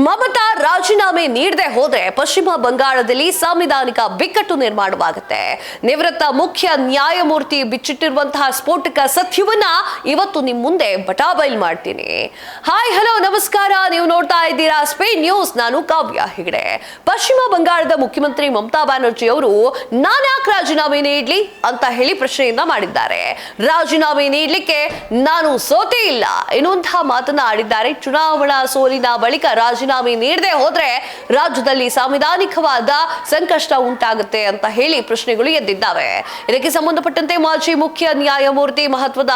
ಮಮತಾ ರಾಜೀನಾಮೆ ನೀಡದೆ ಹೋದ್ರೆ ಪಶ್ಚಿಮ ಬಂಗಾಳದಲ್ಲಿ ಸಾಂವಿಧಾನಿಕ ಬಿಕ್ಕಟ್ಟು ನಿರ್ಮಾಣವಾಗುತ್ತೆ. ನಿವೃತ್ತ ಮುಖ್ಯ ನ್ಯಾಯಮೂರ್ತಿ ಬಿಚ್ಚಿಟ್ಟಿರುವಂತಹ ಸ್ಫೋಟಕ ಸತ್ಯವನ್ನ ಇವತ್ತು ನಿಮ್ ಮುಂದೆ ಬಟಾಬೈಲ್ ಮಾಡ್ತೀನಿ. ಹಾಯ್ ಹಲೋ ನಮಸ್ಕಾರ, ನೀವು ನೋಡ್ತಾ ಇದ್ದೀರಾ ಸ್ಪೇನ್ ನ್ಯೂಸ್. ನಾನು ಕಾವ್ಯ ಹೆಗಡೆ. ಪಶ್ಚಿಮ ಬಂಗಾಳದ ಮುಖ್ಯಮಂತ್ರಿ ಮಮತಾ ಬ್ಯಾನರ್ಜಿ ಅವರು ನಾನ್ಯಾಕೆ ರಾಜೀನಾಮೆ ನೀಡ್ಲಿ ಅಂತ ಹೇಳಿ ಪ್ರಶ್ನೆಯನ್ನ ಮಾಡಿದ್ದಾರೆ. ರಾಜೀನಾಮೆ ನೀಡಲಿಕ್ಕೆ ನಾನು ಸೋತೇ ಇಲ್ಲ ಎನ್ನುವಂತಹ ಮಾತನ್ನ ಆಡಿದ್ದಾರೆ. ಚುನಾವಣಾ ಸೋಲಿನ ಬಳಿಕ ರಾಜೀನಾಮೆ ನೀಡದೆ ಹೋದ್ರೆ ರಾಜ್ಯದಲ್ಲಿ ಸಾಂವಿಧಾನಿಕವಾದ ಸಂಕಷ್ಟ ಉಂಟಾಗುತ್ತೆ ಅಂತ ಹೇಳಿ ಪ್ರಶ್ನೆಗಳು ಎದ್ದಿದ್ದಾವೆ. ಇದಕ್ಕೆ ಸಂಬಂಧಪಟ್ಟಂತೆ ಮಾಜಿ ಮುಖ್ಯ ನ್ಯಾಯಮೂರ್ತಿ ಮಹತ್ವದ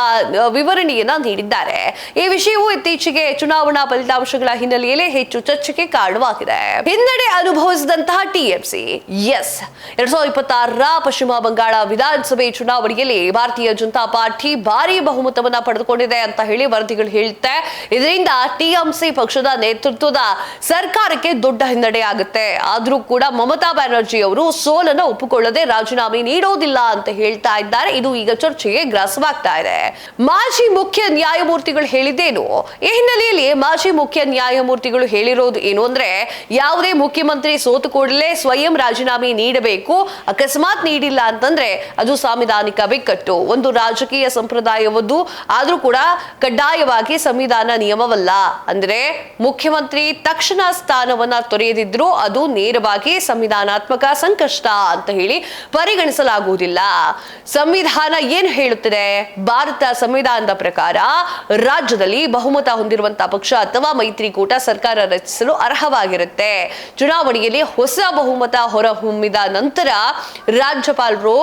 ವಿವರಣೆಯನ್ನ ನೀಡಿದ್ದಾರೆ. ಈ ವಿಷಯವು ಇತ್ತೀಚೆಗೆ ಚುನಾವಣಾ ಫಲಿತಾಂಶಗಳ ಹಿನ್ನೆಲೆಯಲ್ಲಿ ಹೆಚ್ಚು ಚರ್ಚೆಗೆ ಕಾರಣವಾಗಿದೆ. ಹಿನ್ನಡೆ ಅನುಭವಿಸಿದಂತಹ ಟಿಎಂಸಿ 2026ರ ಪಶ್ಚಿಮ ಬಂಗಾಳ ವಿಧಾನಸಭೆ ಚುನಾವಣೆಯಲ್ಲಿ ಭಾರತೀಯ ಜನತಾ ಪಾರ್ಟಿ ಭಾರಿ ಬಹುಮತವನ್ನ ಪಡೆದುಕೊಂಡಿದೆ ಅಂತ ಹೇಳಿ ವರದಿಗಳು ಹೇಳುತ್ತೆ. ಇದರಿಂದ ಟಿಎಂಸಿ ಪಕ್ಷದ ನೇತೃತ್ವದ ಸರ್ಕಾರಕ್ಕೆ ದೊಡ್ಡ ಹಿನ್ನಡೆ ಆಗುತ್ತೆ. ಆದ್ರೂ ಕೂಡ ಮಮತಾ ಬ್ಯಾನರ್ಜಿ ಅವರು ಸೋಲನ್ನು ಒಪ್ಪಿಕೊಳ್ಳದೆ ರಾಜೀನಾಮೆ ನೀಡೋದಿಲ್ಲ ಅಂತ ಹೇಳ್ತಾ ಇದ್ದಾರೆ. ಇದು ಈಗ ಚರ್ಚೆಗೆ ಗ್ರಾಸವಾಗ್ತಾ ಇದೆ. ಮಾಜಿ ಮುಖ್ಯ ನ್ಯಾಯಮೂರ್ತಿಗಳು ಹೇಳಿದ್ದೇನು? ಈ ಹಿನ್ನೆಲೆಯಲ್ಲಿ ಮಾಜಿ ಮುಖ್ಯ ನ್ಯಾಯಮೂರ್ತಿಗಳು ಹೇಳಿರೋದು ಏನು ಅಂದ್ರೆ, ಯಾವುದೇ ಮುಖ್ಯಮಂತ್ರಿ ಸೋತು ಕೂಡಲೇ ಸ್ವಯಂ ರಾಜೀನಾಮೆ ನೀಡಬೇಕು. ಅಕಸ್ಮಾತ್ ನೀಡಿಲ್ಲ ಅಂತಂದ್ರೆ ಅದು ಸಾಂವಿಧಾನಿಕ ಬಿಕ್ಕಟ್ಟು, ಒಂದು ರಾಜಕೀಯ ಸಂಪ್ರದಾಯವದ್ದು. ಆದ್ರೂ ಕೂಡ ಕಡ್ಡಾಯವಾಗಿ ಸಂವಿಧಾನ ನಿಯಮವಲ್ಲ. ಅಂದ್ರೆ ಮುಖ್ಯಮಂತ್ರಿ ತಕ್ಷಣ ಸ್ಥಾನವನ್ನ ತೊರೆಯದಿದ್ರು ಅದು ನೇರವಾಗಿ ಸಂವಿಧಾನಾತ್ಮಕ ಸಂಕಷ್ಟ ಅಂತ ಹೇಳಿ ಪರಿಗಣಿಸಲಾಗುವುದಿಲ್ಲ. ಸಂವಿಧಾನ ಏನು ಹೇಳುತ್ತದೆ? ಭಾರತ ಸಂವಿಧಾನದ ಪ್ರಕಾರ ರಾಜ್ಯದಲ್ಲಿ ಬಹುಮತ ಹೊಂದಿರುವಂತಹ ಪಕ್ಷ ಅಥವಾ ಮೈತ್ರಿಕೂಟ ಸರ್ಕಾರ ರಚಿಸಲು ಅರ್ಹವಾಗಿರುತ್ತೆ. ಚುನಾವಣೆಯಲ್ಲಿ ಹೊಸ ಬಹುಮತ ಹೊರಹೊಮ್ಮಿದ ನಂತರ ರಾಜ್ಯಪಾಲರು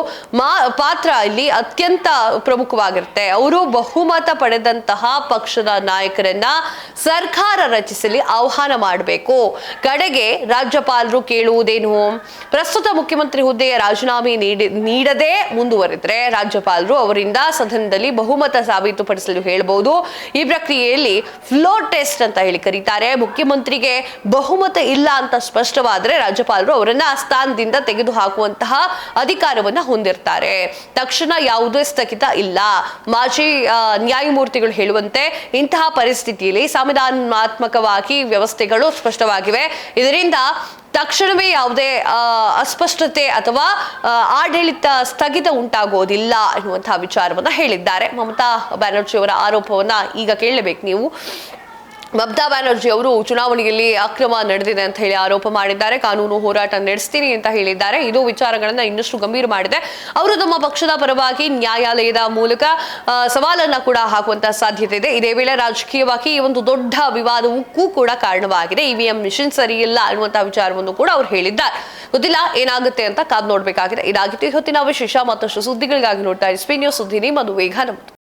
ಪಾತ್ರ ಇಲ್ಲಿ ಅತ್ಯಂತ ಪ್ರಮುಖವಾಗಿರುತ್ತೆ. ಅವರು ಬಹುಮತ ಪಡೆದಂತಹ ಪಕ್ಷದ ನಾಯಕರನ್ನ ಸರ್ಕಾರ ರಚಿಸಲಿ ಆಹ್ವಾನ ಮಾಡಬೇಕು. ಕಡೆಗೆ ರಾಜ್ಯಪಾಲರು ಕೇಳುವುದೇನು? ಪ್ರಸ್ತುತ ಮುಖ್ಯಮಂತ್ರಿ ಹುದ್ದೆಯ ರಾಜೀನಾಮೆ ನೀಡದೆ ಮುಂದುವರೆದ್ರೆ ರಾಜ್ಯಪಾಲರು ಅವರಿಂದ ಸದನದಲ್ಲಿ ಬಹುಮತ ಸಾಬೀತುಪಡಿಸಲು ಹೇಳಬಹುದು. ಈ ಪ್ರಕ್ರಿಯೆಯಲ್ಲಿ ಫ್ಲೋರ್ ಟೆಸ್ಟ್ ಅಂತ ಹೇಳಿ ಕರೀತಾರೆ. ಮುಖ್ಯಮಂತ್ರಿಗೆ ಬಹುಮತ ಇಲ್ಲ ಅಂತ ಸ್ಪಷ್ಟವಾದ್ರೆ ರಾಜ್ಯಪಾಲರು ಅವರನ್ನ ಸ್ಥಾನದಿಂದ ತೆಗೆದು ಹಾಕುವಂತಹ ಅಧಿಕಾರವನ್ನ ಹೊಂದಿರ್ತಾರೆ. ತಕ್ಷಣ ಯಾವುದೇ ಸ್ಥಗಿತ ಇಲ್ಲ. ಮಾಜಿ ನ್ಯಾಯಮೂರ್ತಿಗಳು ಹೇಳುವಂತೆ ಇಂತಹ ಪರಿಸ್ಥಿತಿಯಲ್ಲಿ ಸಂವಿಧಾನಾತ್ಮಕವಾಗಿ ವ್ಯವಸ್ಥೆಗಳು ಸ್ಪಷ್ಟವಾಗಿವೆ. ಇದರಿಂದ ತಕ್ಷಣವೇ ಯಾವುದೇ ಅಸ್ಪಷ್ಟತೆ ಅಥವಾ ಆಡಳಿತ ಸ್ಥಗಿತ ಉಂಟಾಗೋದಿಲ್ಲ ಎನ್ನುವಂತಹ ವಿಚಾರವನ್ನ ಹೇಳಿದ್ದಾರೆ. ಮಮತಾ ಬ್ಯಾನರ್ಜಿ ಅವರ ಆರೋಪವನ್ನ ಈಗ ಕೇಳಬೇಕು ನೀವು. ಮಮತಾ ಬ್ಯಾನರ್ಜಿ ಅವರು ಚುನಾವಣೆಯಲ್ಲಿ ಅಕ್ರಮ ನಡೆದಿದೆ ಅಂತ ಹೇಳಿ ಆರೋಪ ಮಾಡಿದ್ದಾರೆ. ಕಾನೂನು ಹೋರಾಟ ನಡೆಸ್ತೀನಿ ಅಂತ ಹೇಳಿದ್ದಾರೆ. ಇದು ವಿಚಾರಗಳನ್ನ ಇನ್ನಷ್ಟು ಗಂಭೀರ ಮಾಡಿದೆ. ಅವರು ತಮ್ಮ ಪಕ್ಷದ ಪರವಾಗಿ ನ್ಯಾಯಾಲಯದ ಮೂಲಕ ಸವಾಲನ್ನ ಕೂಡ ಹಾಕುವಂತಹ ಸಾಧ್ಯತೆ ಇದೆ. ಇದೇ ವೇಳೆ ರಾಜಕೀಯವಾಗಿ ಈ ಒಂದು ದೊಡ್ಡ ವಿವಾದಕ್ಕೂ ಕೂಡ ಕಾರಣವಾಗಿದೆ. ಇವಿಎಂ ಮಿಷನ್ ಸರಿ ಇಲ್ಲ ಅನ್ನುವಂತಹ ವಿಚಾರವನ್ನು ಕೂಡ ಅವರು ಹೇಳಿದ್ದಾರೆ. ಗೊತ್ತಿಲ್ಲ ಏನಾಗುತ್ತೆ ಅಂತ ಕಾದು ನೋಡ್ಬೇಕಾಗಿದೆ. ಇದಾಗಿತ್ತು ಇವತ್ತಿನ ವಿಶೇಷ. ಮತ್ತಷ್ಟು ಸುದ್ದಿಗಳಿಗಾಗಿ ನೋಡ್ತಾ ಇರಿ ಸ್ಪೇನ್ ನ್ಯೂಸ್. ಸುದ್ದಿ ನಿಮ್ಮದು, ವೇಗ ನಮ್ಮದು.